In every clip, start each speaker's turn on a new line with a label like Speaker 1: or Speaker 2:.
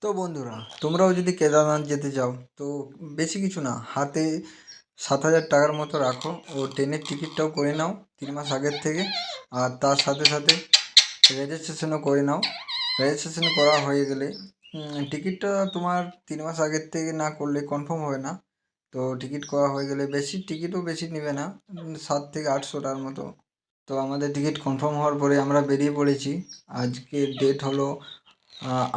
Speaker 1: তো বন্ধুরা, তোমরাও যদি কেদারনাথ যেতে চাও তো বেশি কিছু না, হাতে 7,000 টাকার মতো রাখো ও ট্রেনের টিকিটটাও করে নাও 3 মাস আগের থেকে। আর তার সাথে সাথে রেজিস্ট্রেশনও করে নাও। রেজিস্ট্রেশন করা হয়ে গেলে টিকিটটা তোমার 3 মাস আগের থেকে না করলে কনফার্ম হবে না। তো টিকিট করা হয়ে গেলে বেশি টিকিটও বেশি নেবে না, 700 থেকে 800 টাকার মতো। তো আমাদের টিকিট কনফার্ম হওয়ার পরে আমরা বেরিয়ে পড়েছি। আজকে ডেট হলো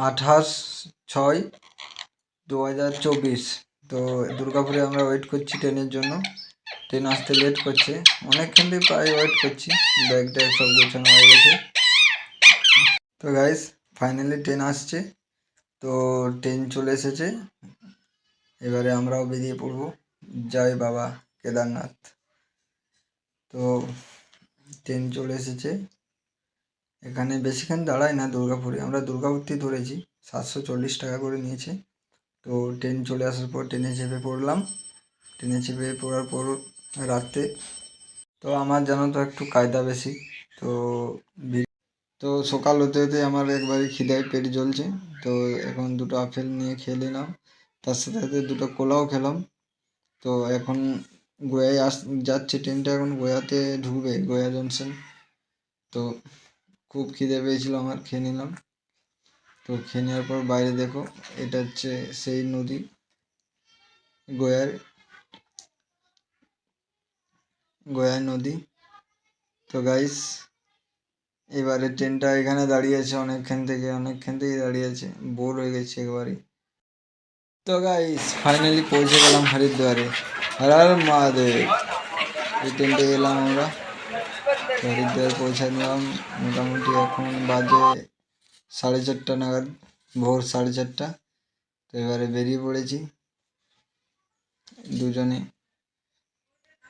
Speaker 1: 28/6/2024। তো দুর্গাপুরে আমরা ওয়েট করছি ট্রেনের জন্য। ট্রেন আসতে লেট করছে, অনেকক্ষণ থেকে প্রায় ওয়েট করছি। ব্যাগ ট্যাগ সব গোছানো হয়ে গেছে। তো গাইস, ফাইনালি ট্রেন আসছে। তো ট্রেন চলে এসেছে, এবারে আমরাও বেরিয়ে পড়বো। জয় বাবা কেদারনাথ। তো ট্রেন চলে এসেছে, এখানে বেশিক্ষণ দাঁড়ায় না দুর্গাপুরে। আমরা দুর্গাপুর থেকে ধরেছি, 740 টাকা করে নিয়েছে। তো ট্রেন চলে আসার পর ট্রেনে চেপে পড়লাম। ট্রেনে চেপে পড়ার পর রাত্রে, তো আমার জানো তো একটু কায়দা বেশি। তো তো সকাল হতে হতে আমার একবারে খিদায় পেট জ্বলছে। তো এখন দুটো আপেল নিয়ে খেয়ে নিলাম, তার সাথে সাথে দুটো কোলাও খেলাম। তো এখন গয়ায় যাচ্ছে ট্রেনটা, এখন গয়াতে ঢুকবে, গয়া জংশন। তো খুব খিদে পেয়েছিল আমার, খেয়ে নিলাম। তো খেয়ে নেওয়ার পর বাইরে দেখো, এটা হচ্ছে সেই নদী, গয়ার নদী। তো গাইস, এবারে ট্রেনটা এখানে দাঁড়িয়ে আছে অনেকক্ষণ থেকে দাঁড়িয়ে আছে, বোর হয়ে গেছে একবারে। তো গাইস, ফাইনালি পৌঁছে গেলাম হরিদ্বারে। হর হর মহাদেব। এই ট্রেনটা এলাম আমরা, হরিদ্বার পৌঁছে নিলাম। মোটামুটি এখন বাজে 4:30 নাগাদ, ভোর 4:30। তো এবারে বেরিয়ে পড়েছি দুজনে।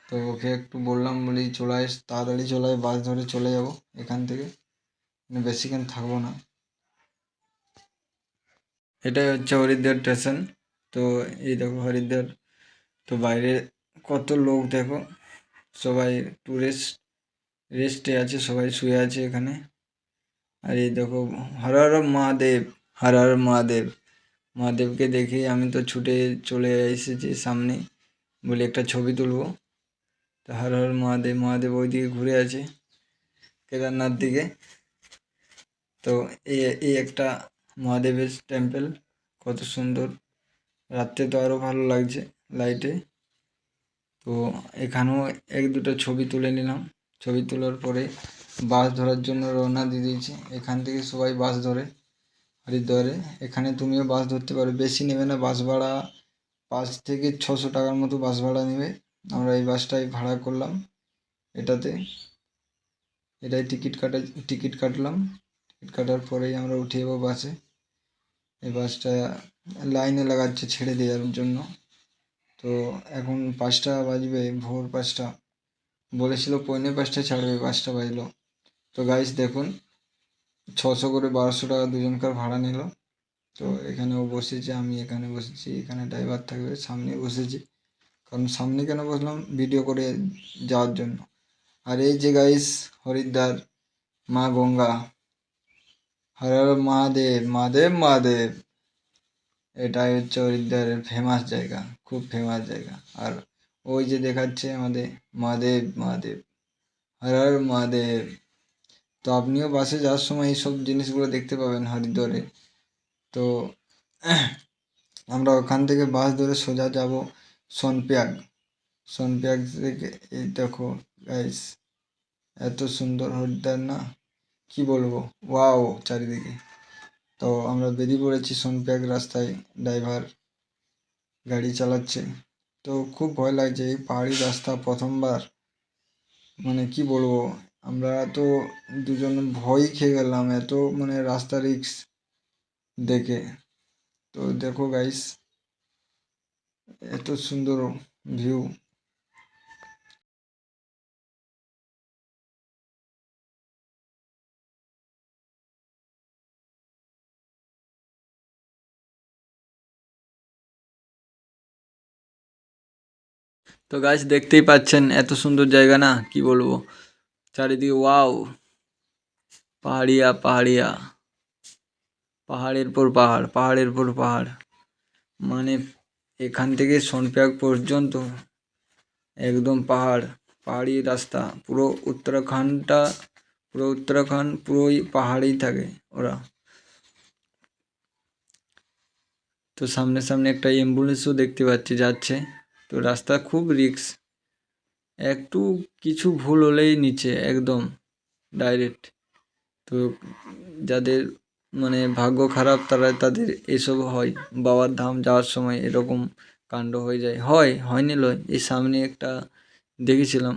Speaker 1: তো ওকে একটু বললাম, বলি চলে আয়, তাড়াতাড়ি চলে আয়, বাস ধরে চলে যাব এখান থেকে, বেশিক্ষণ থাকবো না। এটাই হচ্ছে হরিদ্বার স্টেশন। তো এই দেখো হরিদ্বার। তো বাইরে কত লোক দেখো, সবাই টুরিস্ট, রেস্টে আছে, সবাই শুয়ে আছে এখানে। আর এই দেখো, হর হর মহাদেব, হর হর মহাদেব। মহাদেবকে দেখে আমি তো ছুটে চলে এসেছি সামনে, বলে একটা ছবি তুলবো। তো হর হর মহাদেব, মহাদেব ওইদিকে ঘুরে আছে কেদারনাথ দিকে। তো এই এই একটা মহাদেবের টেম্পল, কত সুন্দর। রাত্রে তো আরও ভালো লাগছে লাইটে। তো এখানেও এক দুটো ছবি তুলে নিলাম। ছবি তোলার পরে বাস ধরার জন্য রওনা দিয়ে দিয়েছি। এখান থেকে সবাই বাস ধরে হরিদ্বারে। এখানে তুমিও বাস ধরতে পারো, বেশি নেবে না বাস ভাড়া, 500 থেকে 600 টাকার মতো বাস ভাড়া নেবে। আমরা এই বাসটাই ভাড়া করলাম, এটাই টিকিট কাটলাম। টিকিট কাটার পরেই আমরা উঠে যাবো বাসে। এই বাসটা লাইনে লাগাচ্ছে ছেড়ে দেওয়ার জন্য। তো এখন 5টা বাজবে, ভোর 5টা। বলেছিল 4:45 ছাড়বে, 5টা বাজলো। তো গাইস দেখুন, 600 করে 1200 টাকা দুজনকার ভাড়া নিল। তো এখানে ও বসেছে, আমি এখানে বসেছি, এখানে ড্রাইভার থাকবে, সামনে বসেছি। কারণ সামনে কেন বসলাম, ভিডিও করে যাওয়ার জন্য। আর এই যে গাইস, হরিদ্বার, মা গঙ্গা, হর হর মহাদেব, মহাদেব মহাদেব। এটাই হচ্ছে হরিদ্বারের ফেমাস জায়গা, খুব ফেমাস জায়গা। আর ওই যে দেখাচ্ছে আমাদের মহাদেব, মহাদেব, হর হর মহাদেব। তো আপনিও বাসে যাওয়ার সময় এইসব জিনিসগুলো দেখতে পাবেন হরিদ্বারে। তো আমরা ওখান থেকে বাস ধরে সোজা যাব সোনপ্রয়াগ। সোনপ্রয়াগ থেকে এই দেখো গাইস, এত সুন্দর হরিদ্বার না, কি বলবো, ওয়াও চারিদিকে। তো আমরা বেরিয়ে পড়েছি সোনপ্রয়াগ রাস্তায়, ড্রাইভার গাড়ি চালাচ্ছে। তো খুব ভয় লাগছে, এই পাহাড়ি রাস্তা প্রথমবার, মানে কি বলবো, আমরা তো দুজন ভয়ই খেয়ে গেলাম, এত মানে রাস্তা রিস্ক দেখে। তো দেখো গাইস, এত সুন্দর ভিউ। তো গাইস দেখতেই পাচ্ছেন, এত সুন্দর জায়গা না, কি বলবো, চারিদিকে ওয়াও, পাহাড়িয়া পাহাড়িয়া। পাহাড়ের পর পাহাড়, পাহাড়ের পর পাহাড়, মানে এখান থেকে সোনপ্রয়াগ পর্যন্ত একদম পাহাড়, পাহাড়ি রাস্তা। পুরো উত্তরাখণ্ড পুরোই পাহাড়েই থাকে ওরা। তো সামনে সামনে একটা অ্যাম্বুলেন্সও দেখতে পাচ্ছি যাচ্ছে। তো রাস্তা খুব রিস্ক, একটু কিছু ভুল হলেই নিচে একদম ডাইরেক্ট। তো যাদের মানে ভাগ্য খারাপ তাদের এসব হয়, বাবার ধাম যাওয়ার সময় এরকম কাণ্ড হয়ে যায়। হয়নি লয়, এই সামনে একটা দেখেছিলাম,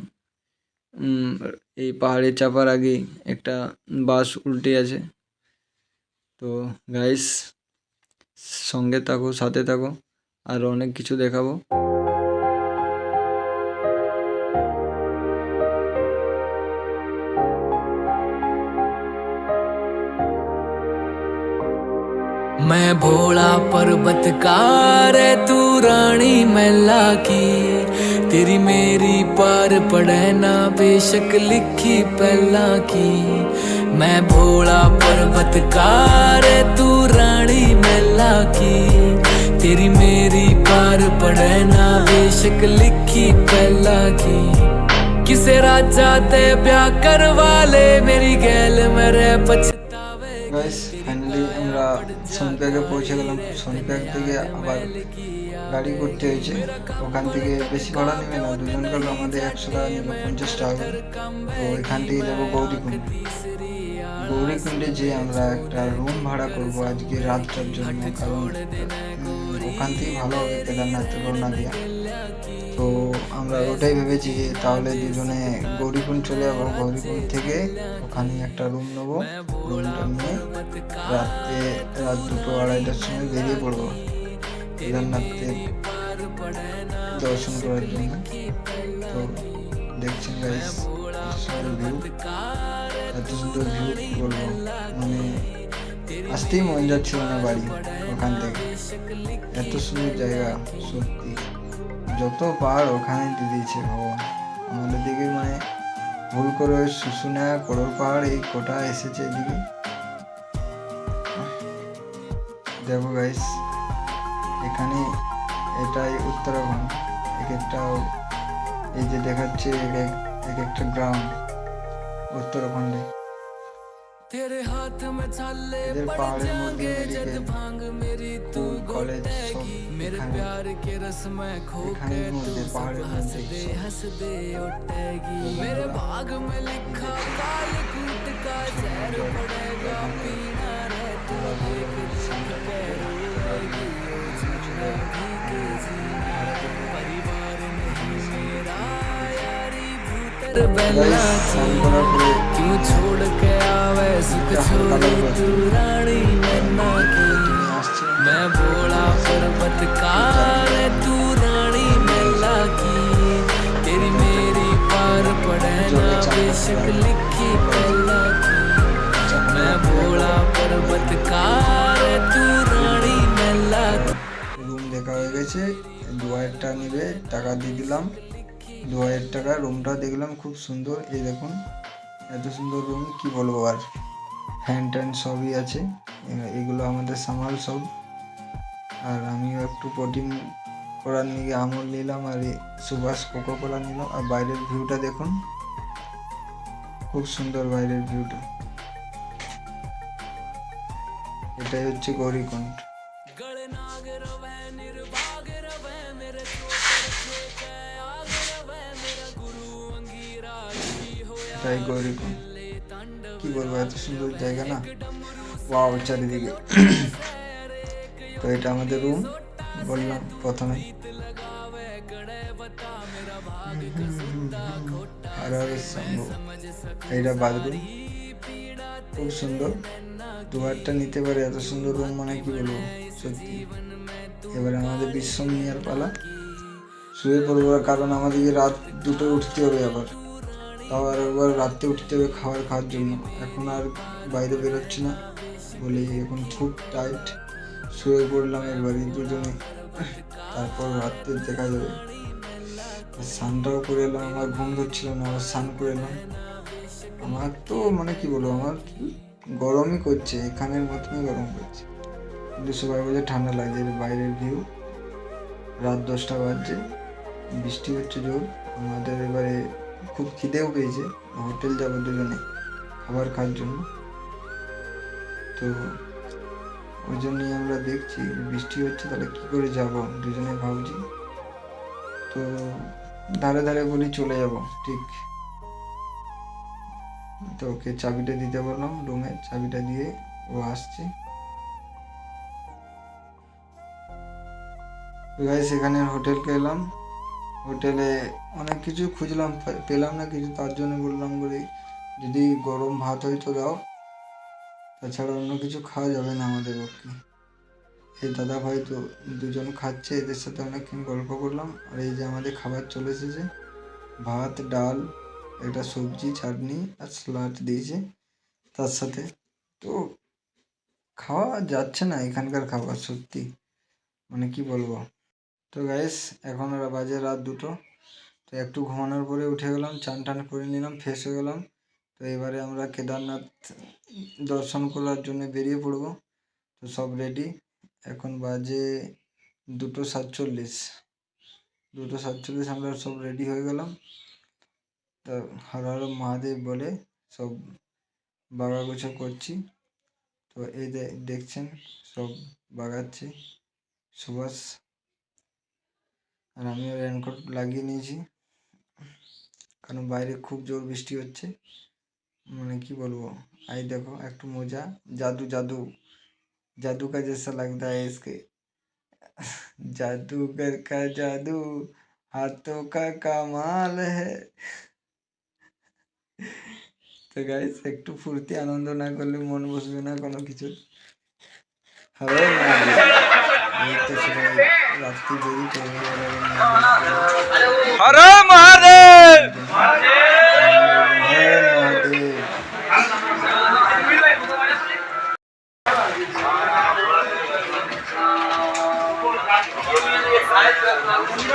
Speaker 1: এই পাহাড়ে চাপার আগে একটা বাস উল্টে আছে। তো গাইস, সঙ্গে থাকো, সাথে থাকো, আর অনেক কিছু দেখাবো।
Speaker 2: मैं भोला पर्वतकार है तू रानी मैला की, तेरी मेरी पार पड़े ना बेशक लिखी पहला की। मैं भोला पर्वतकार है तू रानी मैला की, तेरी मेरी पार पड़े ना बेशक लिखी पहला की। किसे राजा ते ब्याह करवा ले मेरी गैल मेरे पछतावे।
Speaker 1: গাইস, ফাইনালি আমরা সোনপ্রয়াগে পৌঁছে গেলাম। সোনপ্রয়াগ থেকে আবার গাড়ি করতে হয়েছে। ওখান থেকে বেশি ভাড়া নেবে না, দুজন গেল আমাদের 100 টাকা নিল, 50 টাকা করে। তো এখান থেকে যাবো গৌরীকুণ্ড। গৌরীকুণ্ডে যে আমরা একটা রুম ভাড়া করব আজকে রাতটার জন্য, কারণ ওখান থেকে ভালো হবে কেদারনাথ রওনা দিয়া। তো আমরা ওটাই ভেবেছি যে তাহলে দুজনে গৌরীকুণ্ড চলে যাবো। গৌরীকুণ্ড থেকে ওখানে একটা রুম নেবো, রুমটা নিয়ে রাত 2-2:30টার সময় বেরিয়ে পড়বো কেদারনাথের দর্শন করার জন্য। তো দেখছেন গাইস, এত সুন্দর ভিউ কি বলবো, মানে আসতেই মন যাচ্ছিল না বাড়ি ওখান থেকে। এত সুন্দর জায়গা, সত্যি যত পাহাড় ওখানে দিয়ে দিয়েছে ভগবান আমাদের দিকে। মানে ভুল করে শুশুনিয়া করোর পাহাড় এই কোটা এসেছে এদিকে। দেখো গাইস, এখানে এটাই উত্তরাখণ্ড। এক একটা এই যে দেখাচ্ছে এক একটা গ্রাম উত্তরাখণ্ডে। এদের পাহাড়ের মধ্যে মেডিকেল, স্কুল, কলেজ সব এখানের মধ্যে, পাহাড়ের মধ্যে
Speaker 2: क्यों छोड़ के आवे सुख छोड़ तू रानी मैना की। मैं भोला पर्वतकार तू रानी मैला की, तेरी मेरी पार पड़े ना बेशक लिखी पहला की। मैं भोला पर्वतकार तू रानी मैला की।
Speaker 1: রুম দেখা হয়ে গেছে, 2000 টাকা নেবে, টাকা দিয়ে দিলাম 2000 টাকা। রুমটা দেখলাম খুব সুন্দর, এই দেখুন এত সুন্দর রুম কি বলবো আর। ফ্যান ট্যান সবই আছে, এগুলো আমাদের সামাল সব। আর আমিও একটু প্রোটিন করার নিয়ে আমল নিলাম, আর সুভাষ কোকোকোলা নিল। আর বাইরের ভিউটা দেখুন, খুব সুন্দর বাইরের ভিউটা। এটাই হচ্ছে গৌরীকুণ্ড। এটাই গৌরীকুণ্ড, কি বলবো এত সুন্দর জায়গা না, ওয়াও চারিদিকে। তো এটা আমাদের রুম বললাম প্রথমে। আর এইটা বাথরুম, খুব সুন্দর। 2000 নিতে পারে এত সুন্দর রুম, মানে কি বলবো সত্যি। এবারে আমাদের বিশ্রাম নেওয়ার পালা, শুয়ে পড়বো, কারণ আমাদেরকে রাত 2টোয় উঠতে হবে আবার। তাও আর একবার রাত্রে উঠতে হবে খাওয়ার জন্য। এখন আর বাইরে বেরোচ্ছি না বলে এখন খুব টাইট, শুয়ে পড়লাম একবারই দুজনে, তারপর রাত্রে দেখা যাবে। স্নানটাও করে এলাম, আমার ঘুম ধরছিল না, আবার স্নান করে এলাম। আমার তো মানে কি বলবো, আমার গরমই করছে, এখানের মতনই গরম করছে, কিন্তু সবাই বলে ঠান্ডা লাগছে। বাইরের ভিউ, রাত 10টা বাজছে, বৃষ্টি হচ্ছে জোর। আমাদের এবারে খুব খিদেও পেয়েছে, হোটেল যাবো দুজনে খাবার খাওয়ার জন্য। তো ওই জন্যই আমরা দেখছি বৃষ্টি হচ্ছে, তাহলে কী করে যাব দুজনে ভাবছি। তো ধারে ধারে বলি চলে যাব, ঠিক। তো ওকে চাবিটা দিতে বললাম, রুমের চাবিটা দিয়ে ও আসছে। গাইস এখানে হোটেলকে এলাম, হোটেলে অনেক কিছু খুঁজলাম, পেলাম না কিছু, তার জন্য বললাম বলি যদি গরম ভাত হয়তো দাও, তাছাড়া অন্য কিছু খাওয়া যাবে না আমাদের পক্ষে। এই দাদা ভাই তো দুজন খাচ্ছে, এদের সাথে অনেকক্ষণ গল্প করলাম। আর এই যে আমাদের খাবার চলে এসেছে, ভাত, ডাল, একটা সবজি, চাটনি আর স্যালাড দিয়েছে তার সাথে। তো খাওয়া যাচ্ছে না এখানকার খাবার, সত্যি মানে কি বলবো। তো গাইস এখন ওরা বাজে রাত 2টো। তো একটু ঘুমানোর পরে উঠে গেলাম, চান টান করে নিলাম, ফ্রেশ হয়ে গেলাম। তো এবারে আমরা কেদারনাথ দর্শন করার জন্য বেরিয়ে পড়বো। তো সব রেডি, এখন বাজে 2:47। 2:47 আমরা সব রেডি হয়ে গেলাম। তো হর হর মহাদেব বলে সব বাগাগুছো করছি। তো এই দেখছেন সব বাগাচ্ছে সুভাষ, আর আমিও রেনকোট লাগিয়ে নিয়েছি, কারণ বাইরে খুব জোর বৃষ্টি হচ্ছে। মানে কি বলবো, आई देखो একটু মজা, जादू जादू जादू का जैसा लगता है इसके, जादूगर का जादू हाथों का कमाल है। তো গাইস একটু ফুর্তি আনন্দ না করলে মন বসবে না কোনো কিছু। হ্যালো এই তো সবাই রাত্রি দেরি করে
Speaker 3: हर महादेव।
Speaker 1: মহাদেব।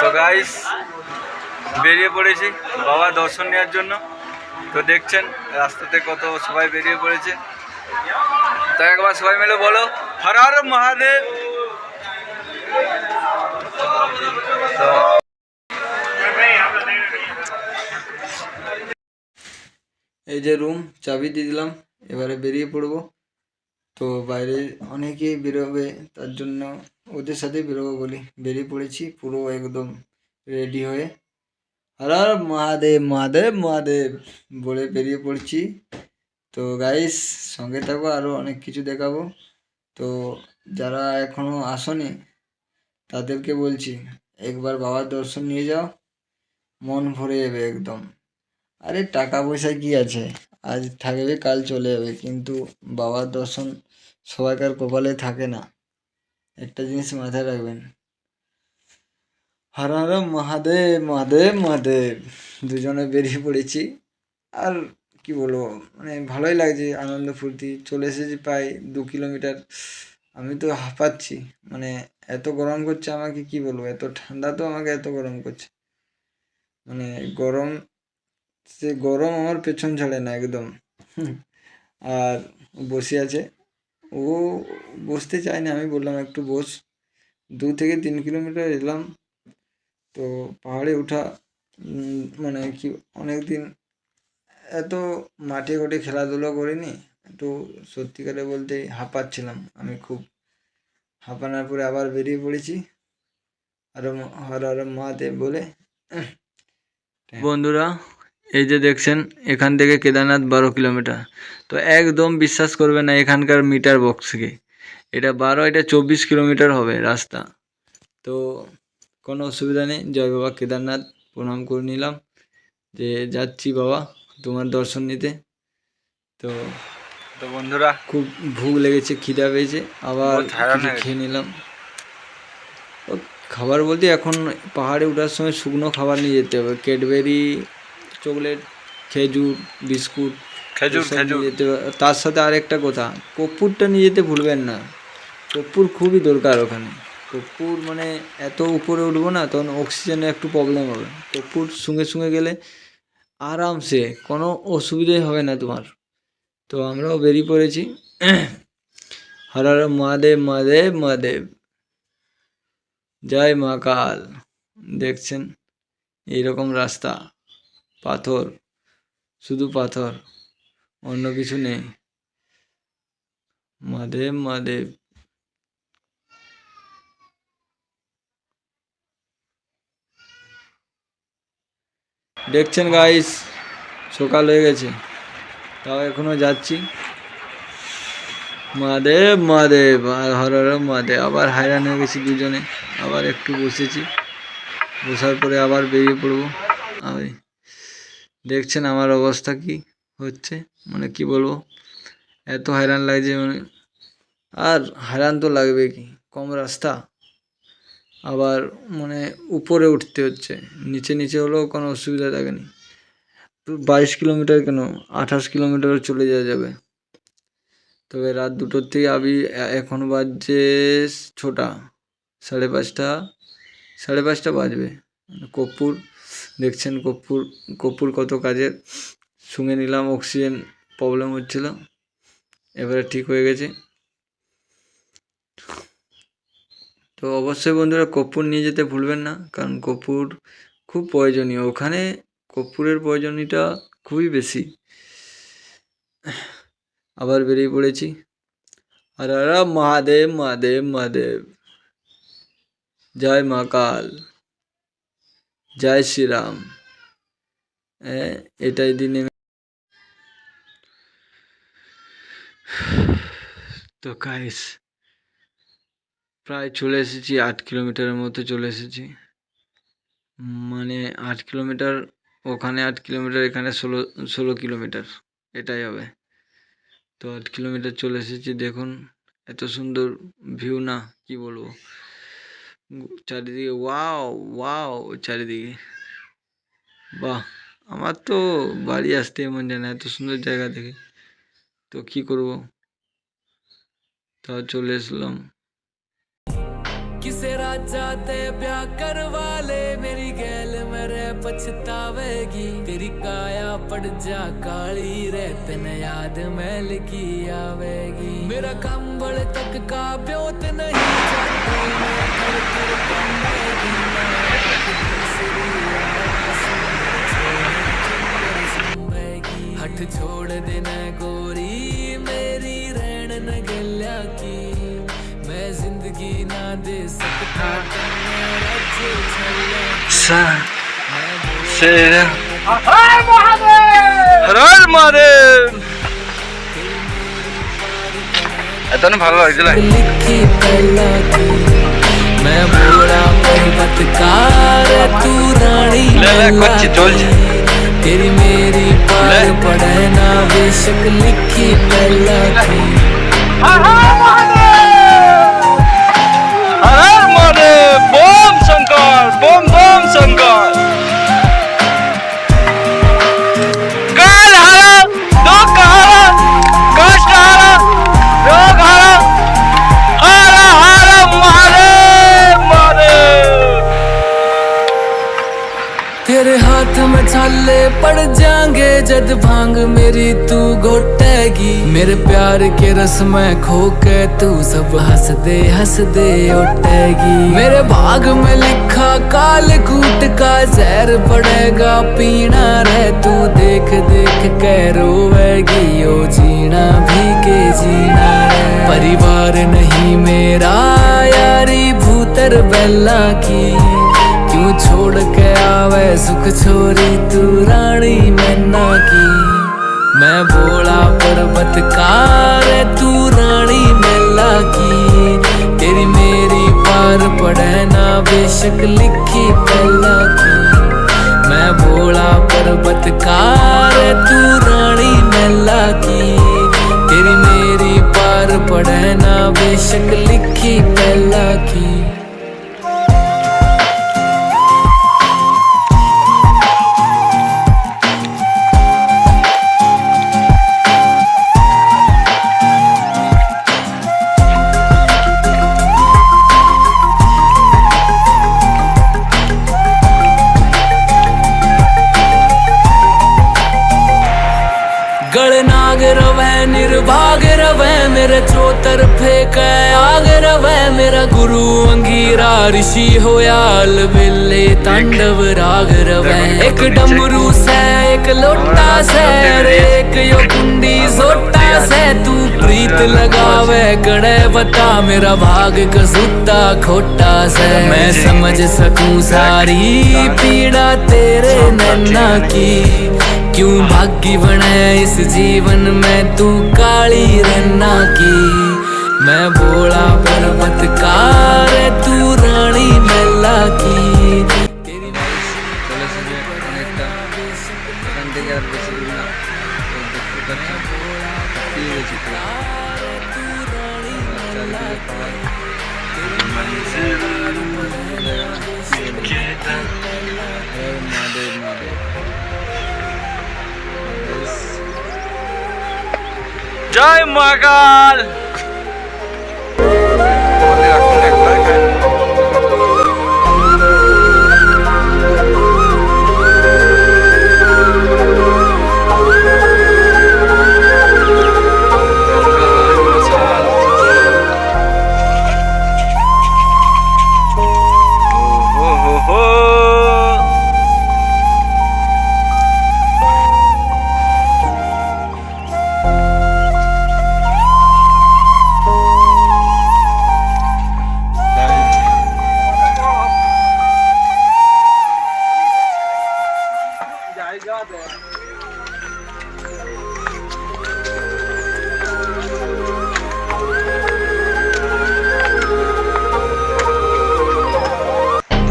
Speaker 3: তো গাইস বেরিয়ে পড়েছি বাবা দর্শন নেওয়ার জন্য। তো দেখছেন রাস্তাতে কত সবাই বেরিয়ে পড়েছে। তো একবার সবাই মিলে বলো হর হর মহাদেব। তো
Speaker 1: এই যে রুম চাবি দিয়ে দিলাম, এবারে বেরিয়ে পড়বো। তো বাইরে অনেকেই বেরোবে, তার জন্য ওদের সাথে বেরোবো বলি বেরিয়ে পড়েছি পুরো একদম রেডি হয়ে। হর হর মহাদেব মহাদেব মহাদেব বলে বেরিয়ে পড়ছি। তো গাইস সঙ্গে থাকবো, আরও অনেক কিছু দেখাবো। তো যারা এখনও আসনি তাদেরকে বলছি একবার বাবার দর্শন নিয়ে যাও, মন ভরে যাবে একদম। আরে টাকা পয়সা কি আছে, আজ থাকবে কাল চলে যাবে, কিন্তু বাবার দর্শন সবাইকার কপালে থাকে না, একটা জিনিস মাথায় রাখবেন। হর হর মহাদেব মহাদেব মহাদেব দুজনে বেরিয়ে পড়েছি। আর কি বলবো, মানে ভালোই লাগছে, আনন্দ ফুর্তি। চলে এসেছি প্রায় 2 কিলোমিটার। আমি তো হাঁপাচ্ছি, মানে এত গরম করছে আমাকে, কি বলবো, এত ঠান্ডা তো আমাকে এত গরম করছে, মানে গরম, সে গরম আমার পেছন ছাড়ে না একদম। আর বসে আছে, ও বসতে চায় না, আমি বললাম একটু বস। 2 থেকে 3 কিলোমিটার এলাম। তো পাহাড়ে ওঠা মানে কি, অনেক দিন এত মাঠে ঘাটে খেলাধুলো করিনি, একটু সত্যিকারে বলতে হাঁপাচ্ছিলাম আমি খুব। হাঁপানোর পরে আবার বেরিয়ে পড়েছি আর হর হর মহাদেব বলে। বন্ধুরা এই যে দেখছেন এখান থেকে কেদারনাথ 12 কিলোমিটার। তো একদম বিশ্বাস করবে না এখানকার মিটার বক্সকে, এটা 12, এটা 24 কিলোমিটার হবে রাস্তা। তো কোনো অসুবিধা নেই, জয় বাবা কেদারনাথ, প্রণাম করে নিলাম যে যাচ্ছি বাবা তোমার দর্শন নিতে। তো
Speaker 3: তো বন্ধুরা
Speaker 1: খুব ভুক লেগেছে, খিদা পেয়েছে, আবার
Speaker 3: বহুত হারান
Speaker 1: কিছু
Speaker 3: হয়ে
Speaker 1: খেয়ে নিলাম। ও খাবার বলতে এখন পাহাড়ে ওঠার সময় শুকনো খাবার নিয়ে যেতে হবে, ক্যাডবেরি, চকলেট, খেজুর, বিস্কুট,
Speaker 3: খেজুর
Speaker 1: এসব
Speaker 3: খেজুর
Speaker 1: নিয়ে যেতে হবে। তার সাথে আরেকটা কথা, কর্পূরটা নিয়ে যেতে ভুলবেন না, কর্পূর খুবই দরকার ওখানে। কর্পূর মানে এত উপরে উঠবো না, তখন অক্সিজেনের একটু প্রবলেম হবে, কর্পূর সঙ্গে সঙ্গে গেলে আরামসে কোনো অসুবিধাই হবে না তোমার। তো আমরাও বেরিয়ে পড়েছি। হর হর মহাদেব মহাদেব মহাদেব, জয় মা কাল। দেখছেন এইরকম রাস্তা, পাথর, শুধু পাথর, অন্য কিছু নেই। মহাদেব মহাদেব। দেখছেন গাইস, সকাল হয়ে গেছে, তাও এখনো যাচ্ছি। মহাদেব মহাদেব আর হর হর মহাদেব। আবার হায়রান হয়ে গেছি দুজনে, আবার একটু বসেছি, বসার পরে আবার বেরিয়ে পড়বো। আমি দেখছেন আমার অবস্থা কি হচ্ছে, মানে কি বলবো, এত হায়রান লাগছে মানে। আর হায়রান তো লাগবে, কি কম রাস্তা, আবার মানে উপরে উঠতে হচ্ছে, নিচে নিচে হলেও কোনো অসুবিধা থাকেনি। তো 22 কিলোমিটার কেন, 28 কিলোমিটার চলে যাওয়া যাবে। তবে রাত 2টোর থেকে এখন বাজছে 6টা, 5:30, 5:30 বাজবে। কর্পূর দেখছেন, কর্পূর কত কাজের। শুঙে নিলাম, অক্সিজেন প্রবলেম হচ্ছিল, এবারে ঠিক হয়ে গেছে। তো অবশ্যই বন্ধুরা কর্পূর নিয়ে যেতে ভুলবেন না, কারণ কর্পূর খুব প্রয়োজনীয়। ওখানে কর্পূরের প্রয়োজনীয়তা খুবই বেশি। আবার বেরিয়ে পড়েছি। হর হর মহাদেব মহাদেব মহাদেব, জয় মা কাল, জয় শ্রীরাম। এটাই দিনে। তো গাইস প্রায় চলে এসেছি, 8 কিলোমিটারের মতো চলে এসেছি। মানে 8 কিলোমিটার, ওখানে 8 কিলোমিটার, এখানে 16 কিলোমিটার, এটাই হবে। তো 8 কিলোমিটার চলে এসেছি। দেখুন এত সুন্দর ভিউ, না কি বলবো, চারিদিকে ওয়াও ওয়াও, চারিদিকে বাহ। আমার তো বাড়ি আসতে মন যায় না, এত সুন্দর জায়গা দেখে। তো কি করব, তাও চলে আসলাম।
Speaker 2: किसे राजा ते ब्याह करवा ले, मेरी गैल मेरे पछतावेगी। तेरी काया पड़ जा काली रे, तेन याद मैल की आवेगी। मेरा कंबल तक का ब्योत नहीं जाता, मैं कर कर कंबेगी। हट छोड़ देना गोरी, मेरी रहन न गल्या की। मैं जिंदगी ना दे सकता,
Speaker 3: ভালো লাগছিল।
Speaker 2: लिखी पहला की मैं भोला पर्वतकार, तू रानी
Speaker 3: করছি, চলছে।
Speaker 2: तेरी मेरी पार पड़े ना, बेशक लिखी पहला की।
Speaker 3: हर हर महादेव, बोम शंकर, बोम बोम शंकर। काल हारा, दुख हारा, कष्ट हारा, रोग हारा, हर हर महादेव महादेव।
Speaker 2: तेरे हाथ में छाले पड़ जाएंगे, जद भांग मेरी तू घोटेगी। मेरे प्यार के रस में खो के तू सब हंस दे उठेगी। मेरे भाग में लिखा काल कूट का जहर पड़ेगा पीना रे, तू देख देख के रोवेगी। ओ जीना भी के जीना रे, परिवार नहीं मेरा यारी भूतर बेला की। क्यों छोड़ के आवे सुख छोरी, तू रानी मैना की। मैं भोला पर्वतकार, तू रानी मैला की। तेरी मेरी पार पड़े ना, बेशक लिखी पहला की। मैं भोला पर्वतकार, तू रानी मैला की। तेरी मेरी पार पड़े ना, बेशक लिखी पहला की। गड़नाग रवै फेंके आग रवै मेरा गुरु अंगीरा ऋषि होया अलबेले तांडव राग रवै एक डमरू से एक लोटा से एक यो कुंडी सोटा से तू प्रीत लगावे गड़े बता मेरा भाग कसूता खोटा से मैं समझ सकूं सारी पीड़ा तेरे नैना की क्यों भागी बने इस जीवन में तू काली रन्ना की मैं भोला पर्वतकार तू रानी मैला की तेरी
Speaker 1: চলে এসেছে অনেকটা এখান থেকে আর বেশি দূর না তো দেখতে পাচ্ছেন পেয়ে গেছি তো চারিদিকে পাহাড় মহাদেব মহাদেব
Speaker 3: জয় মহাকাল। আমাদের এখন একবার খাই।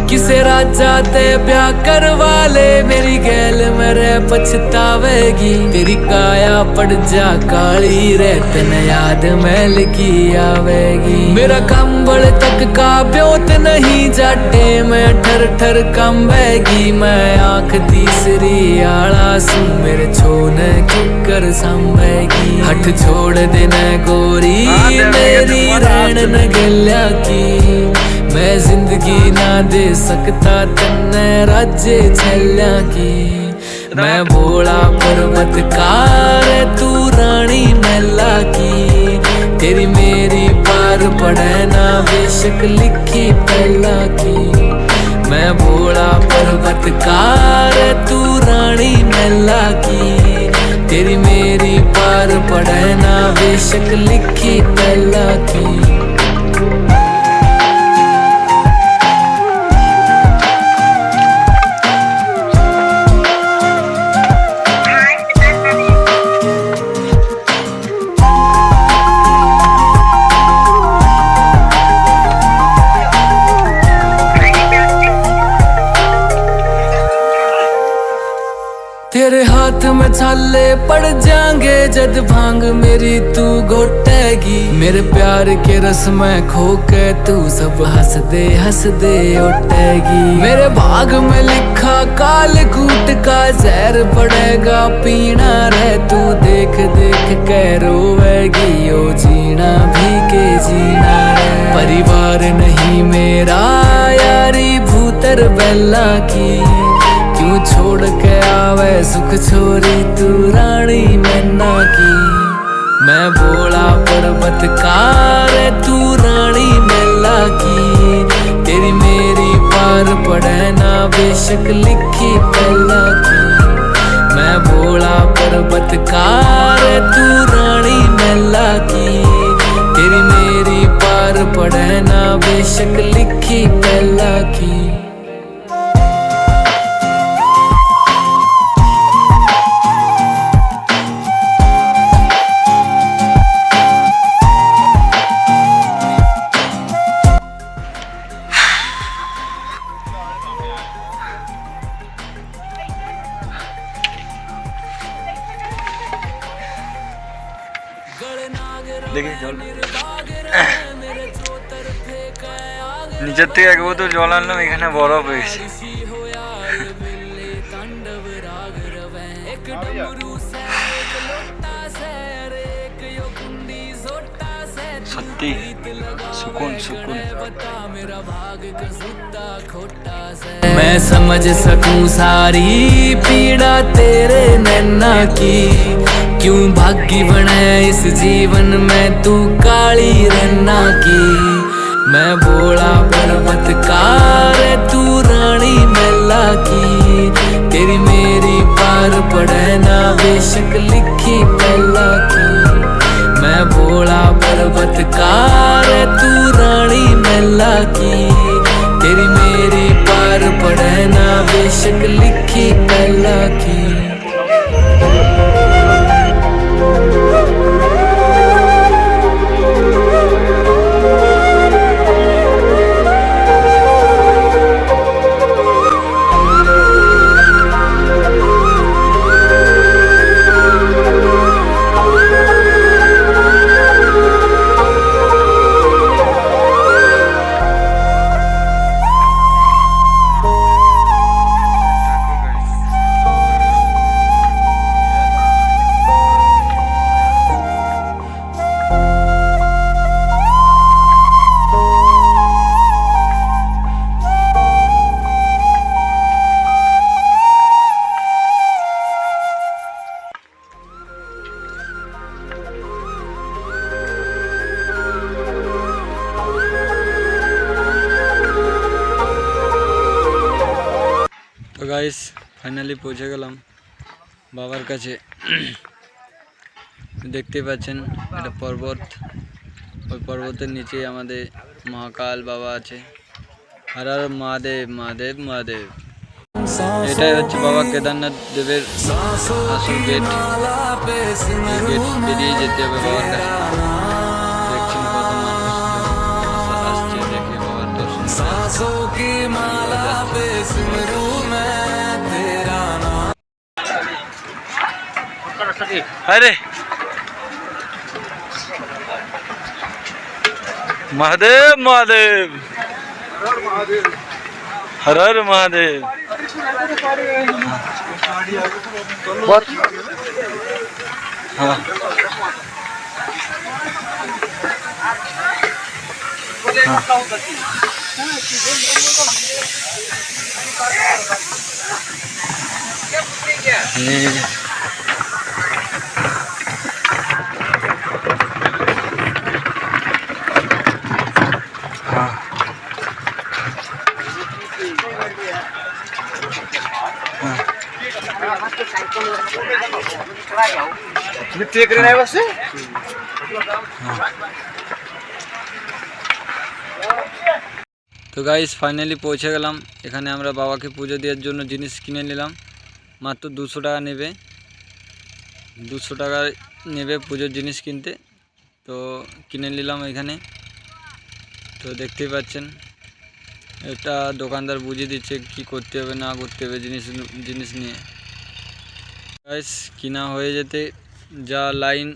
Speaker 2: किसे राजा ते ब्याह करवा ले मेरी गैल मेरे पछतावेगी तेरी काया पड़ जा काली रे तन याद मैल की आवेगी मेरा कंबल तक का ब्योत नहीं जाटे मैं ठर ठर कंबेगी मैं आंख तीसरी आला सू मेरे छोन किकर संभेगी हट छोड़ देना गोरी मेरी रैन न गल्या की मैं जिंदगी ना दे सकता तन्ने राज्य छल्या की मैं भोला पर्वतकार तू रानी मैला की तेरी मेरी पार पड़े ना बेशक लिखी पहला की मैं भोला पर्वतकार तू रानी मैला की तेरी मेरी पार पड़े ना बेशक लिखी पहला की तेरे हाथ में छाले पड़ जाएंगे जद भांग मेरी तू घोटेगी मेरे प्यार के रस में खो के तू सब हंस दे उठेगी मेरे भाग में लिखा काल कूट का जहर पड़ेगा पीना रे तू देख देख के रोवेगी ओ जीना भी के जीना रे परिवार नहीं मेरा यारी भूतर बेला की क्यों छोड़ के आवे सुख छोरी तू रानी मैना की मैं भोला पर्वतकार तू रानी मैला की तेरी मेरी पार पड़े ना बेशक लिखी पहला की मैं भोला पर्वतकार तू रानी मैला की तेरी मेरी पार पड़े ना बेशक लिखी पहला की
Speaker 3: দেখি জল নিচের থেকে এক বোতল জল আনলাম এখানে বরফ হয়েছে সত্যি सुकून सुकून
Speaker 2: मैं समझ सकूं सारी पीड़ा तेरे नैना की क्यों भागी बनाया इस जीवन में तू काली रन्ना की। मैं भोला पर्वतकार तू रानी मैला की, तेरी मेरी पार पड़े ना बेशक लिखी पहला की। मैं भोला पर्वतकार तू रानी मैला की, तेरी मेरी पार पड़े ना बेशक लिखी पहला की।
Speaker 1: তো গাইস ফাইনালি পৌঁছে গেলাম বাবার কাছে। দেখতে পাচ্ছেন এটা পর্বত, ওই পর্বতের নিচেই আমাদের মহাকাল বাবা আছে। হর হর মহাদেব মহাদেব মহাদেব। এটাই হচ্ছে বাবা কেদারনাথ দেবের আসল গেট। গেট পেরিয়ে যেতে হবে বাবার কাছে। দেখছেন কত মানুষ আসছে দেখে বাবার দর্শন। अरे महादेव महादेव हर हर महादेव। हाँ তো গাইস ফাইনালি পৌঁছে গেলাম। এখানে আমরা বাবাকে পুজো দেওয়ার জন্য জিনিস কিনে নিলাম। মাত্র 200 টাকা নেবে, 200 টাকা নেবে পুজোর জিনিস কিনতে। তো কিনে নিলাম এখানে। তো দেখতেই পাচ্ছেন এটা দোকানদার বুঝিয়ে দিচ্ছে কি করতে হবে না করতে হবে জিনিস নিয়ে। গাইস কিনা হয়ে যেতে যা লাইন,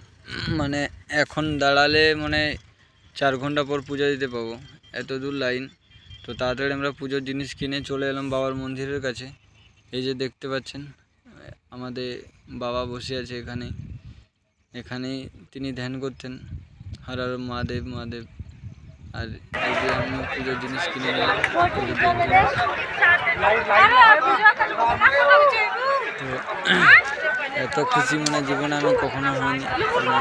Speaker 1: মানে এখন দাঁড়ালে মানে 4 ঘন্টা পর পূজা দিতে পাবো, এত দূর লাইন। তো তাড়াতাড়ি আমরা পুজোর জিনিস কিনে চলে এলাম বাবার মন্দিরের কাছে। এই যে দেখতে পাচ্ছেন আমাদের বাবা বসে আছে এখানেই তিনি ধ্যান করতেন। হর হর মহাদেব মহাদেব। আর এই যে আমি পুজোর জিনিস কিনে নিলাম। তো এত খুশি মানে জীবনে আমি কখনো হয়নি,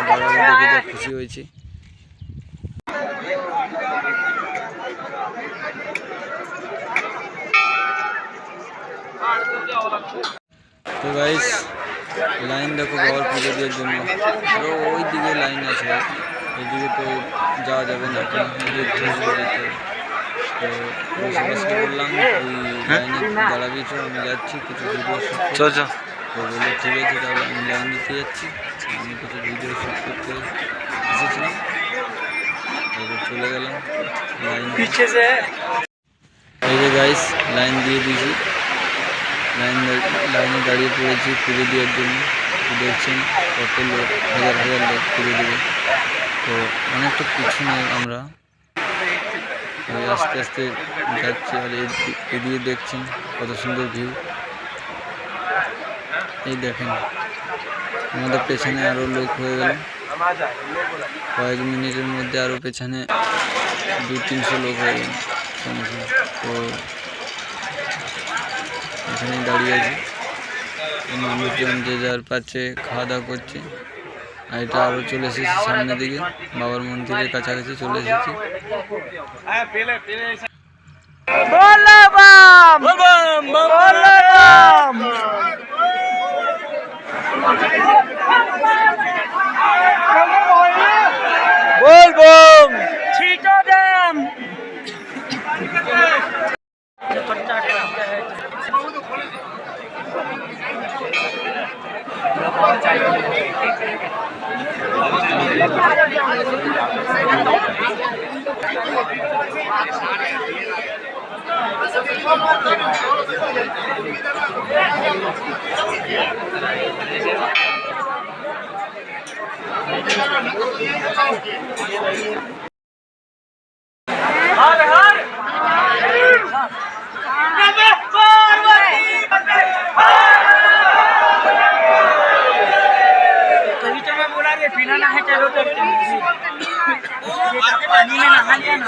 Speaker 1: বাবাকে দেখে যা খুশি হয়েছি। তো গাইস লাইন দেখো বাবার পুজো দেওয়ার জন্য, ওই দিকে লাইন আছে, এইদিকে তো যাওয়া যাবে না, যেতে হবে। তো বসবাস করলাম ওই লাইনে দাঁড়াবি, তো আমি যাচ্ছি কিছু ভিডিও শ্যুট। তো বললো ঠিক আছে তাহলে আমি লাইন দিতে যাচ্ছি। আমি কিছু ভিডিও শ্যুট করতে এসেছিলাম, তারপর চলে গেলাম লাইন। এই যে গাইস লাইন দিয়ে দিয়েছি, লাইনে দাঁড়িয়ে পড়েছি পুজো দেওয়ার জন্য। দেখছেন কত লোক, হাজার হাজার লোক পুজো দেবে। তো অনেকটা পিছনে আমরা আস্তে আস্তে যাচ্ছি। আর এদিকে দেখছেন কত সুন্দর ভিউ। এই দেখেন আমাদের পেছনে আরও লোক হয়ে গেল, কয়েক মিনিটের মধ্যে আরও পেছনে 200-300 লোক হয়ে গেল। তো এখানে দাঁড়িয়ে আছি, মানুষজন যে যার পাচ্ছে খাওয়া দাওয়া করছে। আর এটা আরও চলে এসেছি সামনের দিকে, বাবার মন্দিরের কাছাকাছি চলে এসেছি।
Speaker 4: पानी में नहा लिया ना।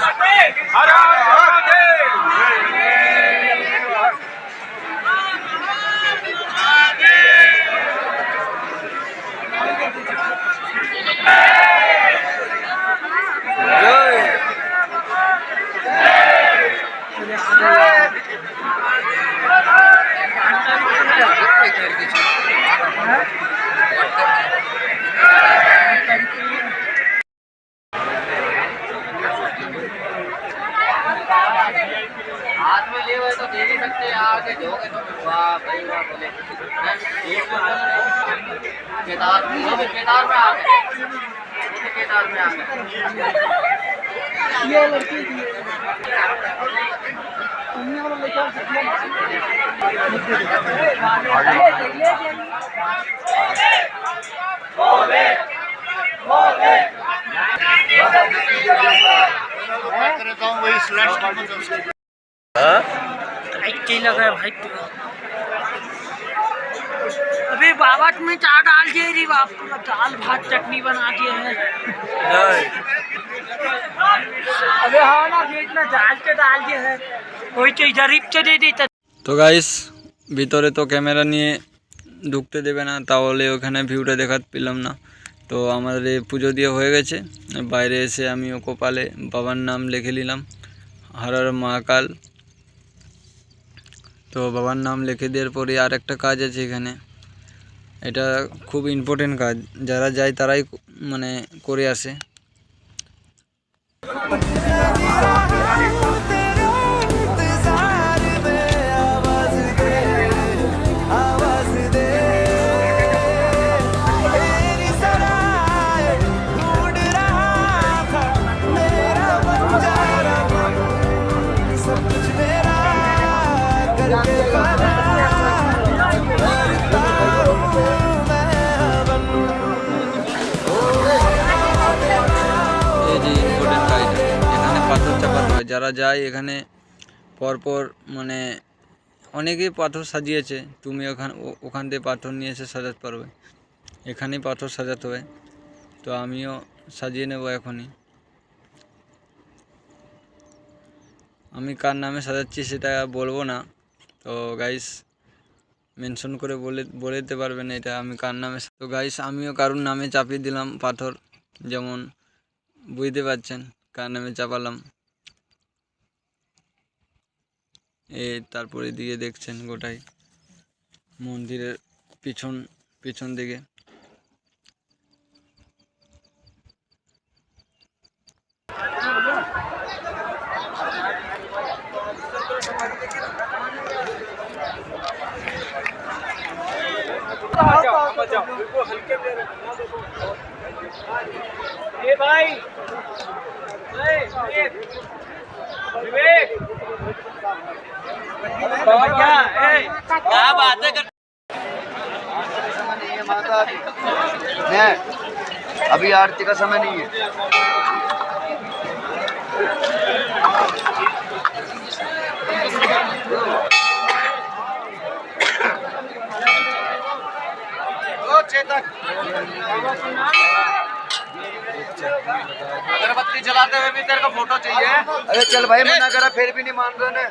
Speaker 4: हाथ में लिए हुए तो दे नहीं सकते, आगे दोगे तो वाह भाई वाह बोले केदार केदार में आ गए, केदार में आ गए। ये लड़की थी लगा है भाई। अबे बाबा में चाट डाल दिए रे बाप, दाल भात चटनी बना दिए हैं। अबे हाँ ना गेट में दाल के डाल दिए हैं, कोई तो इधर ही दे देता।
Speaker 1: তো গাইস ভিতরে তো ক্যামেরা নিয়ে ঢুকতে দেবে না, তাহলে ওখানে ভিউটা দেখাতে পেলাম না। তো আমাদের পুজো দিয়ে হয়ে গেছে, বাইরে এসে আমিও কপালে বাবার নাম লিখে নিলাম, হর হর মহাকাল। তো বাবার নাম লিখে দেওয়ার পরে আর একটা কাজ আছে এখানে, এটা খুব ইম্পর্টেন্ট কাজ, যারা যায় তারাই মানে করে আসে। পাথর চাপাতে হয়, যারা যায় এখানে পরপর মানে অনেকেই পাথর সাজিয়েছে, তুমি ওখান থেকে পাথর নিয়ে এসে সাজাতে পারবে, এখানেই পাথর সাজাতে হয়। তো আমিও সাজিয়ে নেব এখনই। আমি কার নামে সাজাচ্ছি সেটা বলবো না, তো গাইস মেনশন করে বলে দিতে পারবেন এটা আমি কার নামে। তো গাইস আমিও কারুর নামে চাপিয়ে দিলাম পাথর, যেমন বুঝতে পারছেন কার নামে চাপালাম। তারপরে দিয়ে দেখছেন গোটাই মন্দিরের পিছন দিকে।
Speaker 4: ए भाई विवेक क्या बात है
Speaker 5: माता अभी आरती का समय नहीं है। चेतक अगरबत्ती जलाते हुए भी तेरे को फोटो चाहिए। अरे चल भाई, मना करा फिर भी नहीं मान रहे ने।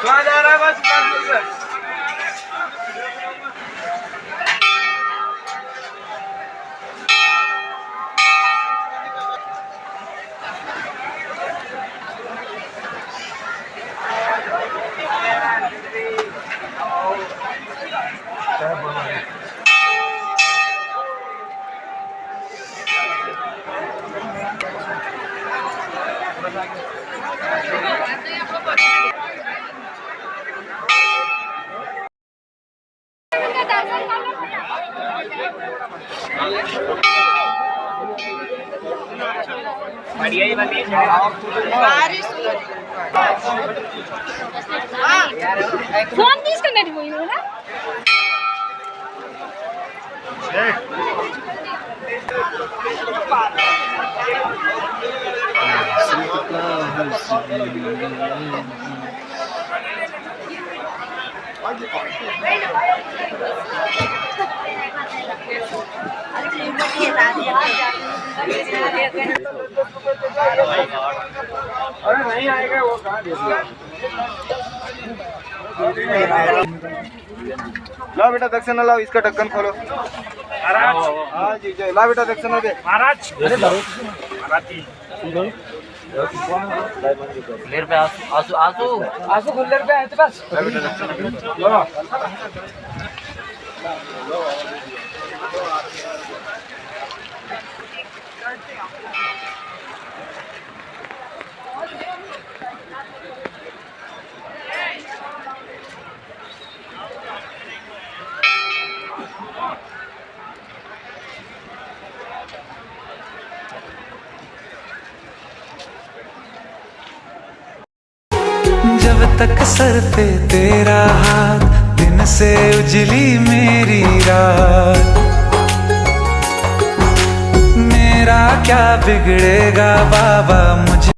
Speaker 3: कहाँ जा रहा है बस कानपुर से?
Speaker 6: ఫోన్ తీసుకున్నట్టు పోయినా
Speaker 3: अरे नहीं आएगा वो कहाँ ला बेटा दक्षिणा लाओ इसका ढक्कन खोलो हाँ जी जय ला बेटा दक्षिणा दे महाराज
Speaker 4: खुलेर पे आंसू आंसू आंसू खुलेर पे है बस
Speaker 3: ला बेटा दक्षिणा लो
Speaker 2: जब तक सर पे तेरा हाथ दिन से उजली मेरी रात मेरा क्या बिगड़ेगा बाबा मुझे